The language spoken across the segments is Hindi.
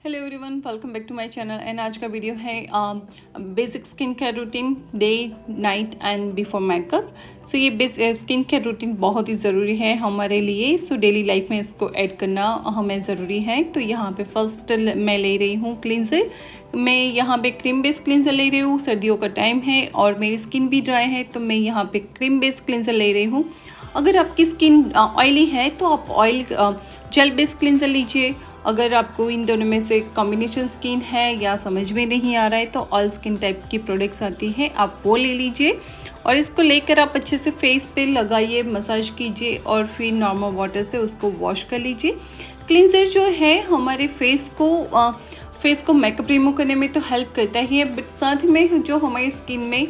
Hello everyone, welcome back to my channel. And आज का वीडियो है basic skin care routine day night and before makeup. So ये स्किन केयर रूटीन बहुत ही ज़रूरी है हमारे लिए। सो डेली लाइफ में इसको ऐड करना हमें ज़रूरी है। तो यहाँ पे फर्स्ट मैं ले रही हूँ क्लींजर। मैं यहाँ पे क्रीम बेस्ड क्लींजर ले रही हूँ। सर्दियों का टाइम है और मेरी स्किन भी ड्राई है, तो मैं यहाँ पे क्रीम बेस्ड क्लींजर ले रही हूँ। अगर आपकी स्किन ऑयली है तो आप ऑयल जेल बेस्ड क्लींजर लीजिए। अगर आपको इन दोनों में से कॉम्बिनेशन स्किन है या समझ में नहीं आ रहा है तो ऑल स्किन टाइप की प्रोडक्ट्स आती हैं, आप वो ले लीजिए और इसको लेकर आप अच्छे से फेस पे लगाइए, मसाज कीजिए और फिर नॉर्मल वाटर से उसको वॉश कर लीजिए। क्लींजर जो है हमारे फेस को मेकअप रिमूव करने में तो हेल्प करता ही है, बट साथ में जो हमारी स्किन में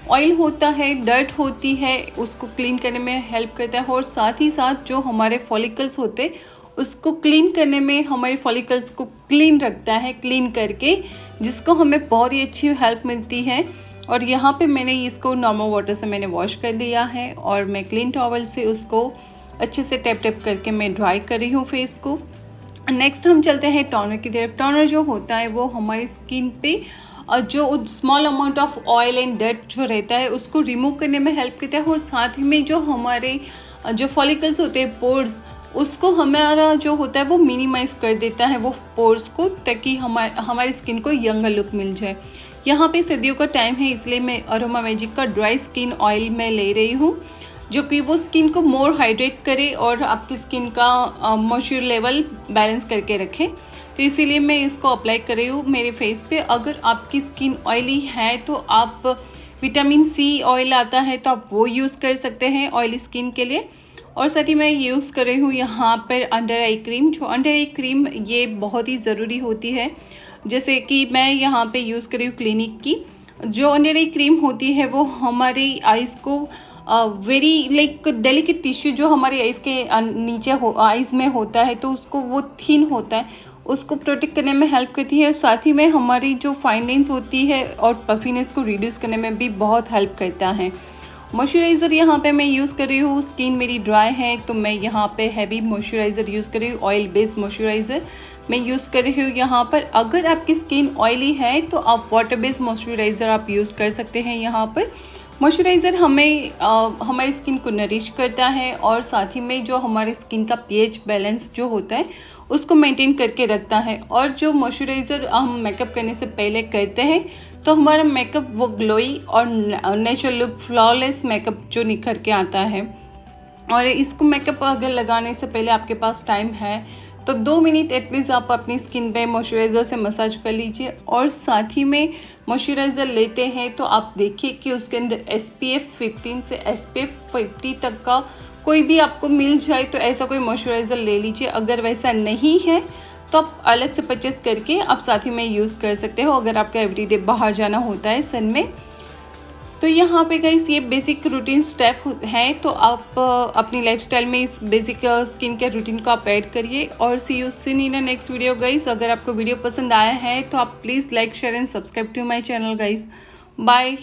ऑयल होता है, डर्ट होती है, उसको क्लीन करने में हेल्प करता है। और साथ ही साथ जो हमारे फॉलिकल्स होते हैं उसको क्लीन करने में, हमारे फॉलिकल्स को क्लीन रखता है, क्लीन करके, जिसको हमें बहुत ही अच्छी हेल्प मिलती है। और यहाँ पे मैंने इसको नॉर्मल वाटर से मैंने वॉश कर लिया है और मैं क्लीन टॉवल से उसको अच्छे से टैप टैप करके मैं ड्राई कर रही हूँ फेस को। नेक्स्ट हम चलते हैं टोनर की तरफ। टोनर जो होता है वो हमारी स्किन पे जो small amount of oil and dirt जो रहता है उसको रिमूव करने में हेल्प करता है। और साथ ही में जो हमारे जो फॉलिकल्स होते हैं, पोर्स, उसको हमारा जो होता है वो मिनिमाइज कर देता है वो पोर्स को, ताकि हमारी स्किन को यंगर लुक मिल जाए। यहाँ पे सर्दियों का टाइम है, इसलिए मैं अरोमा मैजिक का ड्राई स्किन ऑयल मैं ले रही हूँ, जो कि वो स्किन को मोर हाइड्रेट करे और आपकी स्किन का मॉइस्चर लेवल बैलेंस करके रखे। तो इसीलिए मैं इसको अप्लाई कर रही हूँ मेरे फेस पे। अगर आपकी स्किन ऑयली है तो आप विटामिन सी ऑयल आता है तो आप वो यूज़ कर सकते हैं ऑयली स्किन के लिए। और साथ ही मैं यूज़ कर रही हूँ यहाँ पर अंडर आई क्रीम। जो अंडर आई क्रीम ये बहुत ही ज़रूरी होती है। जैसे कि मैं यहाँ पे यूज़ कर रही हूँ क्लिनिक की। जो अंडर आई क्रीम होती है वो हमारी आइज़ को वेरी लाइक डेलिकेट टिश्यू जो हमारी आइज़ के नीचे आइज़ में होता है, तो उसको वो थिन होता है, उसको प्रोटेक्ट करने में हेल्प करती है। साथ ही में हमारी जो फाइन लाइन्स होती है और पफीनेस को रिड्यूस करने में भी बहुत हेल्प करता है। मॉइस्चराइज़र यहाँ पे मैं यूज़ कर रही हूँ। स्किन मेरी ड्राई है तो मैं यहाँ पे हैवी मॉइस्चराइज़र यूज़ कर रही हूँ। ऑयल बेस्ड मॉइस्चराइज़र मैं यूज़ कर रही हूँ यहाँ पर। अगर आपकी स्किन ऑयली है तो आप वाटर बेस्ड मॉइस्चराइज़र आप यूज़ कर सकते हैं। यहाँ पर मॉइस्चराइज़र हमें हमारी स्किन को नरिश करता है और साथ ही में जो हमारे स्किन का पीएच बैलेंस जो होता है उसको मेंटेन करके रखता है। और जो मॉइस्चराइज़र हम मेकअप करने से पहले करते हैं तो हमारा मेकअप वो ग्लोई और नेचुरल लुक, फ्लॉलेस मेकअप जो निखर के आता है। और इसको मेकअप अगर लगाने से पहले आपके पास टाइम है तो 2 मिनट एटलीस्ट आप अपनी स्किन पे मॉइस्चराइज़र से मसाज कर लीजिए। और साथ ही में मॉइस्चराइज़र लेते हैं तो आप देखिए कि उसके अंदर SPF 15 से SPF 50 तक का कोई भी आपको मिल जाए तो ऐसा कोई मॉइस्चराइज़र ले लीजिए। अगर वैसा नहीं है तो आप अलग से परचेस करके आप साथ ही में यूज़ कर सकते हो अगर आपका एवरीडे बाहर जाना होता है सन में। तो यहाँ पे गाइस ये बेसिक रूटीन स्टेप हैं, तो आप अपनी लाइफस्टाइल में इस बेसिक स्किन केयर रूटीन को आप ऐड करिए। और see you soon in next video guys. अगर आपको वीडियो पसंद आया है तो आप please like, share and subscribe to my channel guys. Bye.